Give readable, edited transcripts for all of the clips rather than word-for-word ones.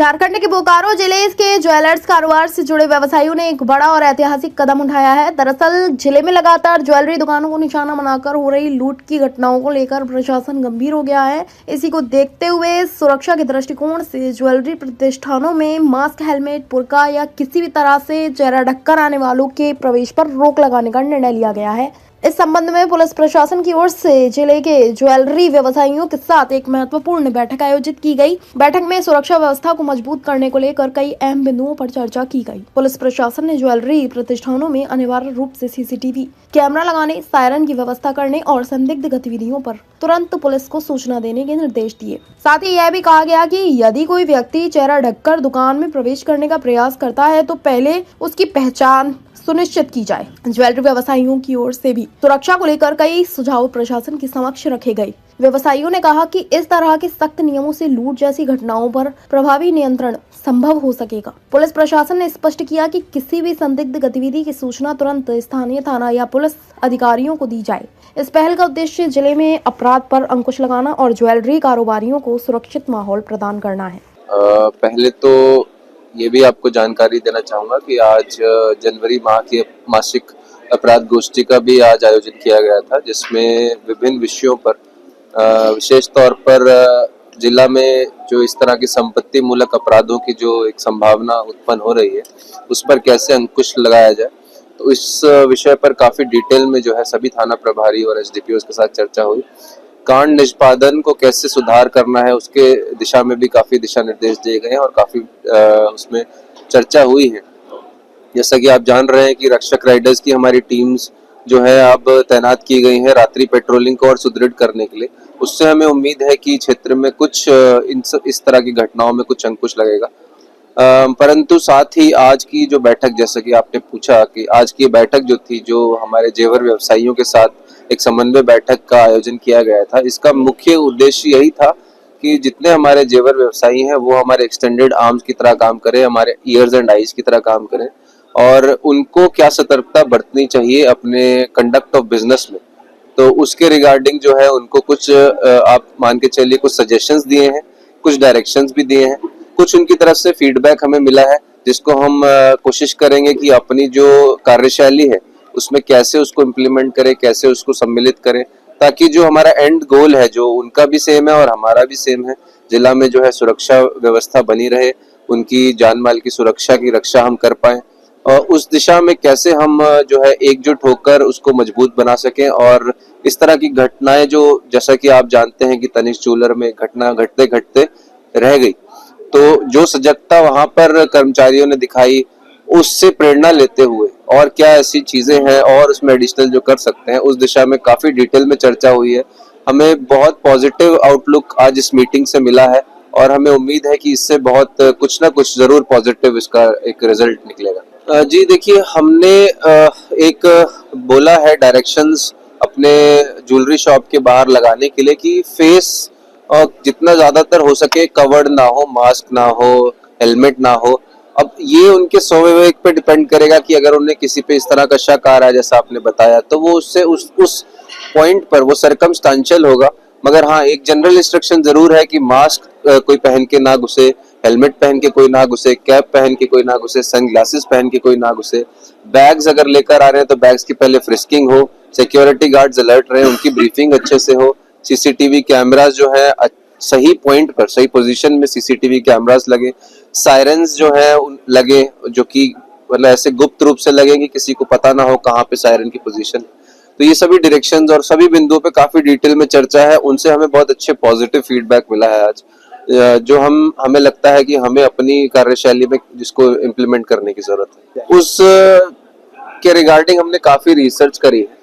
झारखंड के बोकारो जिले के ज्वेलर्स कारोबार से जुड़े व्यवसायियों ने एक बड़ा और ऐतिहासिक कदम उठाया है। दरअसल जिले में लगातार ज्वेलरी दुकानों को निशाना बनाकर हो रही लूट की घटनाओं को लेकर प्रशासन गंभीर हो गया है। इसी को देखते हुए सुरक्षा के दृष्टिकोण से ज्वेलरी प्रतिष्ठानों में मास्क, हेलमेट, बुर्का या किसी भी तरह से चेहरा ढककर आने वालों के प्रवेश पर रोक लगाने का निर्णय लिया गया है। इस संबंध में पुलिस प्रशासन की ओर से जिले के ज्वेलरी व्यवसायियों के साथ एक महत्वपूर्ण बैठक आयोजित की गई। बैठक में सुरक्षा व्यवस्था को मजबूत करने को लेकर कई अहम बिंदुओं पर चर्चा की गई। पुलिस प्रशासन ने ज्वेलरी प्रतिष्ठानों में अनिवार्य रूप से सीसीटीवी कैमरा लगाने, सायरन की व्यवस्था करने और संदिग्ध गतिविधियों पर तुरंत पुलिस को सूचना देने के निर्देश दिए। साथ ही यह भी कहा गया कि यदि कोई व्यक्ति चेहरा ढककर दुकान में प्रवेश करने का प्रयास करता है तो पहले उसकी पहचान सुनिश्चित की जाए। ज्वेलरी व्यवसायियों की ओर से भी सुरक्षा को लेकर कई सुझाव प्रशासन के समक्ष रखे गए। व्यवसायियों ने कहा कि इस तरह के सख्त नियमों से लूट जैसी घटनाओं पर प्रभावी नियंत्रण संभव हो सकेगा। पुलिस प्रशासन ने स्पष्ट किया कि किसी भी संदिग्ध गतिविधि की सूचना तुरंत स्थानीय थाना या पुलिस अधिकारियों को दी जाए। इस पहल का उद्देश्य जिले में अपराध पर अंकुश लगाना और ज्वेलरी कारोबारियों को सुरक्षित माहौल प्रदान करना है। पहले तो ये भी आपको जानकारी देना चाहूँगा कि आज जनवरी माह की मासिक अपराध गोष्ठी का भी आज आयोजित किया गया था, जिसमें विभिन्न विषयों पर विशेष तौर पर जिला में जो इस तरह की संपत्ति मूलक अपराधों की जो एक संभावना उत्पन्न हो रही है उस पर कैसे अंकुश लगाया जाए, तो इस विषय पर काफ़ी डिटेल में जो है सभी थाना प्रभारी और एसडीपीओ के साथ चर्चा हुई। कांड निष्पादन को कैसे सुधार करना है उसके दिशा में भी काफी दिशा निर्देश दिए गए हैं और काफी उसमें चर्चा हुई है। जैसा कि आप जान रहे हैं कि रक्षक राइडर्स की हमारी टीम्स जो है अब तैनात की गई है रात्रि पेट्रोलिंग को और सुदृढ़ करने के लिए। उससे हमें उम्मीद है कि क्षेत्र में कुछ इस तरह की घटनाओं में कुछ अंकुश लगेगा। परंतु साथ ही आज की जो बैठक, जैसा कि आपने पूछा कि आज की बैठक जो थी, जो हमारे जेवर व्यवसायियों के साथ एक समन्वय बैठक का आयोजन किया गया था, इसका मुख्य उद्देश्य यही था कि जितने हमारे जेवर व्यवसायी हैं वो हमारे एक्सटेंडेड आर्म्स की तरह काम करें, हमारे ईयर्स एंड आईज की तरह काम करें और उनको क्या सतर्कता बरतनी चाहिए अपने कंडक्ट ऑफ बिजनेस में, तो उसके रिगार्डिंग जो है उनको कुछ आप मान के चलिए कुछ सजेशंस दिए हैं, कुछ डायरेक्शंस भी दिए हैं, कुछ उनकी तरफ से फीडबैक हमें मिला है, जिसको हम कोशिश करेंगे कि अपनी जो कार्यशैली है उसमें कैसे उसको इम्प्लीमेंट करें, कैसे उसको सम्मिलित करें, ताकि जो हमारा एंड गोल है जो उनका भी सेम है और हमारा भी सेम है, जिला में जो है सुरक्षा व्यवस्था बनी रहे, उनकी जान माल की सुरक्षा की रक्षा हम कर पाए और उस दिशा में कैसे हम जो है एकजुट होकर उसको मजबूत बना सकें। और इस तरह की घटनाएं जो, जैसा कि आप जानते हैं कि तनिष्क ज्वेलर में घटना घटते घटते रह गई, तो जो सजगता वहां पर कर्मचारियों ने दिखाई उससे प्रेरणा लेते हुए और क्या ऐसी चीजें हैं और उसमें एडिशनल जो कर सकते हैं, उस दिशा में काफी डिटेल में चर्चा हुई है। हमें बहुत पॉजिटिव आउटलुक आज इस मीटिंग से मिला है और हमें उम्मीद है कि इससे बहुत कुछ ना कुछ जरूर पॉजिटिव इसका एक रिजल्ट निकलेगा। जी देखिए, हमने एक बोला है डायरेक्शंस अपने ज्वेलरी शॉप के बाहर लगाने के लिए कि फेस जितना ज्यादातर हो सके कवर्ड ना हो, मास्क ना हो, हेलमेट ना हो। अब ये उनके स्वविवेक पे डिपेंड करेगा कि अगर उन्हें किसी पे इस तरह का शक आ रहा है जैसा आपने बताया, तो वो उससे उस पॉइंट पर वो सर्कमस्टेंशियल होगा। मगर हाँ, एक जनरल इंस्ट्रक्शन जरूर है कि मास्क कोई पहन के ना घुसे, हेलमेट पहन के कोई ना घुसे, कैप पहन के कोई ना घुसे, सनग्लासेस पहन के कोई ना घुसे। बैग्स अगर लेकर आ रहे हैं तो बैग्स की पहले फ्रिस्किंग हो, सिक्योरिटी गार्ड्स अलर्ट रहे, उनकी ब्रीफिंग अच्छे से हो, सीसीटीवी कैमरास जो है सही पॉइंट पर, सही पोजीशन में सीसीटीवी कैमरास लगे, सायरन्स जो है लगे, जो कि मतलब ऐसे गुप्त रूप से लगे कि किसी को पता ना हो कहाँ पे सायरन की पोजीशन। तो ये सभी डायरेक्शंस और सभी बिंदुओं पे काफी डिटेल में चर्चा है, उनसे हमें बहुत अच्छे पॉजिटिव फीडबैक मिला है आज, जो हमें लगता है कि हमें अपनी कार्यशैली में जिसको इम्प्लीमेंट करने की जरूरत है। उस के रिगार्डिंग हमने काफी रिसर्च करी है।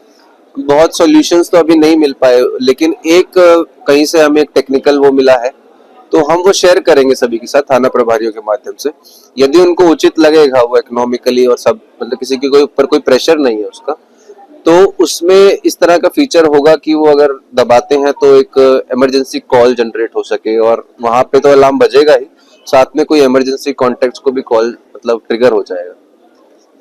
बहुत सॉल्यूशंस तो अभी नहीं मिल पाए, लेकिन एक कहीं से हमें एक टेक्निकल वो मिला है, तो हम वो शेयर करेंगे सभी के साथ थाना प्रभारियों के माध्यम से। यदि उनको उचित लगेगा, वो इकोनॉमिकली और सब, मतलब किसी के कोई ऊपर कोई प्रेशर नहीं है उसका, तो उसमें इस तरह का फीचर होगा कि वो अगर दबाते हैं तो एक इमरजेंसी कॉल जनरेट हो सके और वहां पे तो अलार्म बजेगा ही, साथ में कोई इमरजेंसी कॉन्टेक्ट को भी कॉल मतलब ट्रिगर हो जाएगा।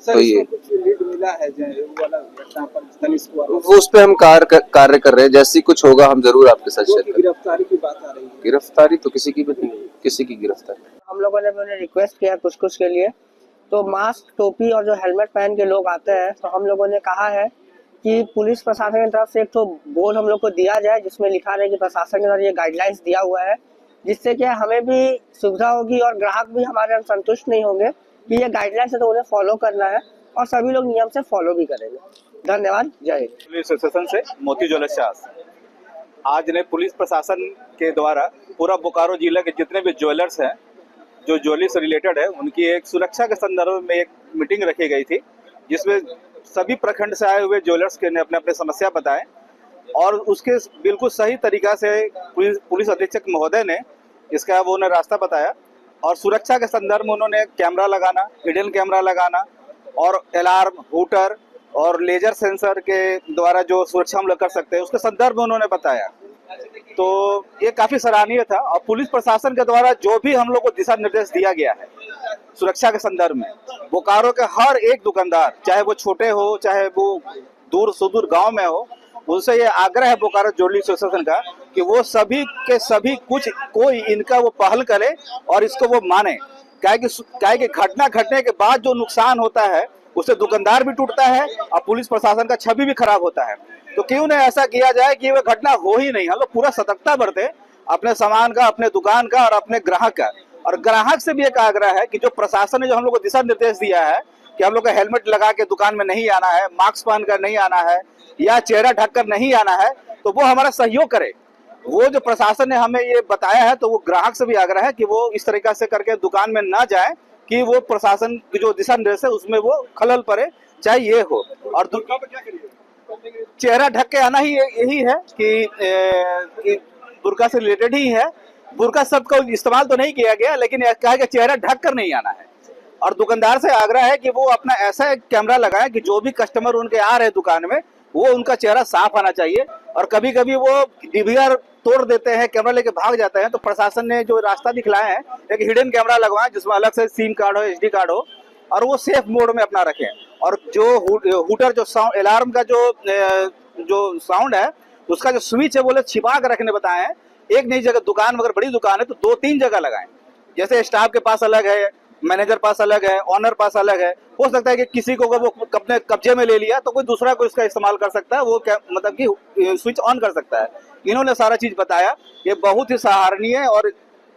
तो ये कुछ लीड मिला है जो वो वाला घटना पर तनिष्क वाला वो उस पे हम कार्य कर रहे हैं। जैसी कुछ होगा हम जरूर आपके साथ दो शेयर की करेंगे। गिरफ्तारी की बात आ रही है। गिरफ्तारी तो किसी की भी नहीं हुई, किसी की गिरफ्तारी। हम लोगों ने भी उन्हें रिक्वेस्ट किया कुछ के लिए, तो मास्क, टोपी और जो हेलमेट पहन के लोग आते हैं, तो हम लोगों ने कहा है कि पुलिस प्रशासन की तरफ से एक तो बोर्ड हम लोग को दिया जाए जिसमें लिखा रहे कि प्रशासन के द्वारा ये गाइडलाइंस दिया हुआ है, जिससे कि हमें भी सुविधा होगी और ग्राहक भी हमारे संतुष्ट नहीं होंगे कि ये गाइडलाइंस है तो उन्हें फॉलो करना है और सभी लोग नियम से फॉलो भी करेंगे। धन्यवाद। जय हिंद। पुलिस एसोसिएशन से मोती ज्वेलर्स से आज ने पुलिस प्रशासन के द्वारा पूरा बोकारो जिला के जितने भी ज्वेलर्स हैं जो ज्वेलरी से रिलेटेड है उनकी एक सुरक्षा के संदर्भ में एक मीटिंग रखी गई थी, जिसमें सभी प्रखंड से आए हुए ज्वेलर्स के ने अपने अपने समस्या बताए और उसके बिल्कुल सही तरीका से पुलिस अधीक्षक महोदय ने इसका वो उन्हें रास्ता बताया और सुरक्षा के संदर्भ में उन्होंने कैमरा लगाना, हिडन कैमरा लगाना और अलार्म, हूटर और लेजर सेंसर के द्वारा जो सुरक्षा हम लोग कर सकते हैं उसके संदर्भ में उन्होंने बताया। तो ये काफी सराहनीय था और पुलिस प्रशासन के द्वारा जो भी हम लोग को दिशा निर्देश दिया गया है सुरक्षा के संदर्भ में, बोकारो के हर एक दुकानदार, चाहे वो छोटे हो चाहे वो दूर सुदूर गांव में हो, उनसे ये आग्रह है बोकारो ज्वेलरी एसोसिएशन का कि वो सभी के सभी कुछ कोई इनका वो पहल करे और इसको वो माने। क्या कि घटना घटने के बाद जो नुकसान होता है उससे दुकानदार भी टूटता है और पुलिस प्रशासन का छवि भी खराब होता है। तो क्यों न ऐसा किया जाए कि वह घटना हो ही नहीं, हम लोग पूरा सतर्कता बरते अपने सामान का, अपने दुकान का और अपने ग्राहक का। और ग्राहक से भी एक आग्रह है कि जो प्रशासन ने जो हम लोग को दिशा निर्देश दिया है कि हम लोग को हेलमेट लगा के दुकान में नहीं आना है, मास्क पहन कर नहीं आना है या चेहरा ढककर नहीं आना है, तो वो हमारा सहयोग करे। वो जो प्रशासन ने हमें ये बताया है तो वो ग्राहक से भी आग्रह है कि वो इस तरीका से करके दुकान में ना जाए कि वो प्रशासन की जो दिशा निर्देश है उसमें वो खलल पड़े, चाहे ये हो। और चेहरा ढक के आना ही यही है कि बुर्का से रिलेटेड ही है। बुर्का शब्द का इस्तेमाल तो नहीं किया गया, लेकिन कहा कि चेहरा ढक कर नहीं आना है। और दुकानदार से आग्रह है कि वो अपना ऐसा एक कैमरा लगाए कि जो भी कस्टमर उनके आ रहे दुकान में वो उनका चेहरा साफ आना चाहिए। और कभी कभी वो डीवीआर तोड़ देते हैं, कैमरा लेके भाग जाते हैं, तो प्रशासन ने जो रास्ता दिखलाया है एक हिडन कैमरा लगवाएं जिसमें अलग से सिम कार्ड हो, एचडी कार्ड हो और वो सेफ मोड में अपना रखें। और जो हूटर जो साउंड अलार्म का जो साउंड है उसका जो स्विच है वो लोग छिपा कर रखने बताए हैं। एक नई जगह दुकान अगर बड़ी दुकान है तो 2-3 जगह लगाएं, जैसे स्टाफ के पास अलग है, मैनेजर पास अलग है, ऑनर पास अलग है। हो सकता है कि किसी को अगर वो अपने कब्जे में ले लिया तो कोई दूसरा को इसका इस्तेमाल कर सकता है, वो क्या मतलब कि स्विच ऑन कर सकता है। इन्होंने सारा चीज बताया। ये बहुत ही सराहनीय और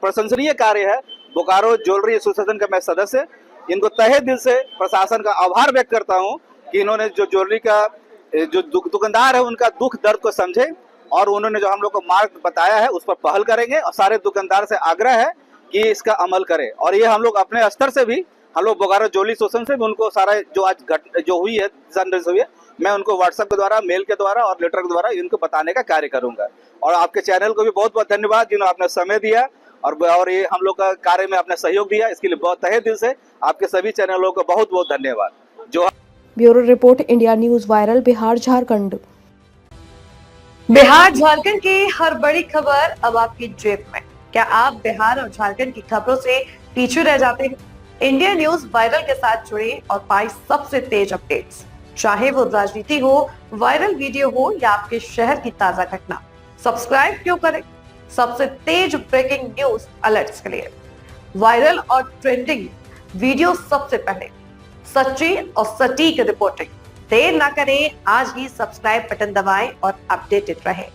प्रशंसनीय कार्य है। बोकारो ज्वेलरी एसोसिएशन का मैं सदस्य, इनको तहे दिल से प्रशासन का आभार व्यक्त करता हूँ कि इन्होंने जो ज्वेलरी का जो दुकानदार है उनका दुख दर्द को समझे और उन्होंने जो हम लोग को मार्ग बताया है उस पर पहल करेंगे और सारे दुकानदार से आग्रह है कि इसका अमल करें। और ये हम लोग अपने स्तर से भी, हम लोग बोकारो ज्वेलरी एसोसिएशन से भी उनको सारा जो आज जो हुई है हुई है, मैं उनको व्हाट्सएप के द्वारा, मेल के द्वारा और लेटर के द्वारा इनको बताने का कार्य करूंगा। और आपके चैनल को भी बहुत बहुत धन्यवाद जिन्होंने आपने समय दिया और ये हम लोग का कार्य में अपने सहयोग दिया, इसके लिए बहुत तहे दिल से आपके सभी चैनलों को बहुत बहुत धन्यवाद। जो bureau report, India news viral, Bihar Jharkhand. Bihar Jharkhand की हर बड़ी खबर अब आपकी जेब में। क्या आप बिहार और झारखंड की खबरों से पीछे रह जाते हैं? इंडिया न्यूज वायरल के साथ जुड़े और पाए सबसे तेज अपडेट्स, चाहे वो राजनीति हो, वायरल वीडियो हो या आपके शहर की ताजा घटना। सब्सक्राइब क्यों करें? सबसे तेज ब्रेकिंग न्यूज अलर्ट्स के लिए, वायरल और ट्रेंडिंग वीडियो सबसे पहले, सच्ची और सटीक रिपोर्टिंग। देर ना करें, आज ही सब्सक्राइब बटन दबाएं और अपडेटेड रहें।